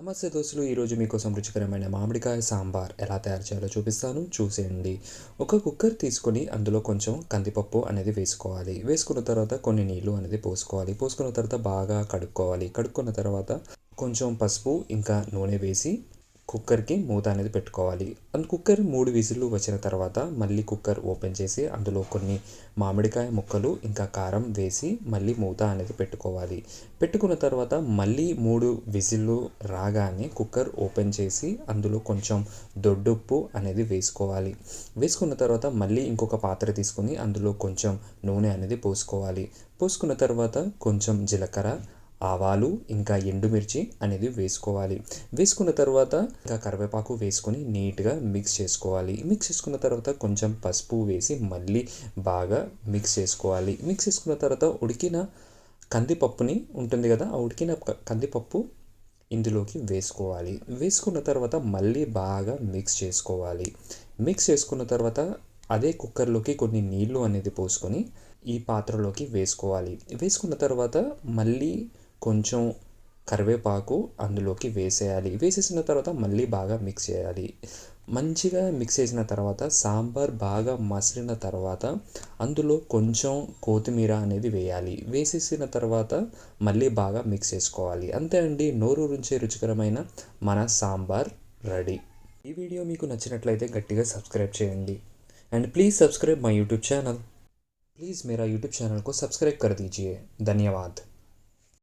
నమస్తే దోస్తులు, ఈరోజు మీకోసం రుచికరమైన మామిడికాయ సాంబార్ ఎలా తయారు చేయాలో చూపిస్తాను, చూసేయండి. ఒక కుక్కర్ తీసుకొని అందులో కొంచెం కందిపప్పు అనేది వేసుకోవాలి. వేసుకున్న తర్వాత కొన్ని నీళ్ళు అనేది పోసుకోవాలి. పోసుకున్న తర్వాత బాగా కడుక్కోవాలి. కడుక్కున్న తర్వాత కొంచెం పసుపు ఇంకా నూనె వేసి కుక్కర్కి మూత అనేది పెట్టుకోవాలి. కుక్కర్ 3 విజిల్లు వచ్చిన తర్వాత మళ్ళీ కుక్కర్ ఓపెన్ చేసి అందులో కొన్ని మామిడికాయ ముక్కలు ఇంకా కారం వేసి మళ్ళీ మూత అనేది పెట్టుకోవాలి. పెట్టుకున్న తర్వాత మళ్ళీ 3 విజిల్లు రాగానే కుక్కర్ ఓపెన్ చేసి అందులో కొంచెం దొడ్డుప్పు అనేది వేసుకోవాలి. వేసుకున్న తర్వాత మళ్ళీ ఇంకొక పాత్ర తీసుకొని అందులో కొంచెం నూనె అనేది పోసుకోవాలి. పోసుకున్న తర్వాత కొంచెం జీలకర్ర, ఆవాలు ఇంకా ఎండుమిర్చి అనేది వేసుకోవాలి. వేసుకున్న తర్వాత ఇంకా కరివేపాకు వేసుకొని నీట్గా మిక్స్ చేసుకోవాలి. మిక్స్ చేసుకున్న తర్వాత కొంచెం పసుపు వేసి మళ్ళీ బాగా మిక్స్ చేసుకోవాలి. మిక్స్ చేసుకున్న తర్వాత ఉడికిన కందిపప్పుని ఉంటుంది కదా, ఆ ఉడికిన కందిపప్పు ఇందులోకి వేసుకోవాలి. వేసుకున్న తర్వాత మళ్ళీ బాగా మిక్స్ చేసుకోవాలి. మిక్స్ చేసుకున్న తర్వాత అదే కుక్కర్లోకి కొన్ని నీళ్ళు అనేది పోసుకొని ఈ పాత్రలోకి వేసుకోవాలి. వేసుకున్న తర్వాత మళ్ళీ కొంచెం కరివేపాకు అందులోకి వేసేయాలి. వేసేసిన తర్వాత మళ్ళీ బాగా మిక్స్ చేయాలి. మంచిగా మిక్స్ చేసిన తర్వాత సాంబార్ బాగా మసిలిన తర్వాత అందులో కొంచెం కొత్తిమీర అనేది వేయాలి. వేసేసిన తర్వాత మళ్ళీ బాగా మిక్స్ చేసుకోవాలి. అంతే అండి, నోరూరించే రుచికరమైన మన సాంబార్ రెడీ. ఈ వీడియో మీకు నచ్చినట్లయితే గట్టిగా సబ్స్క్రైబ్ చేయండి and please subscribe my YouTube channel. Please मेरा यूट्यूब चैनल को सब्सक्राइब कर दीजिए। धन्यवाद।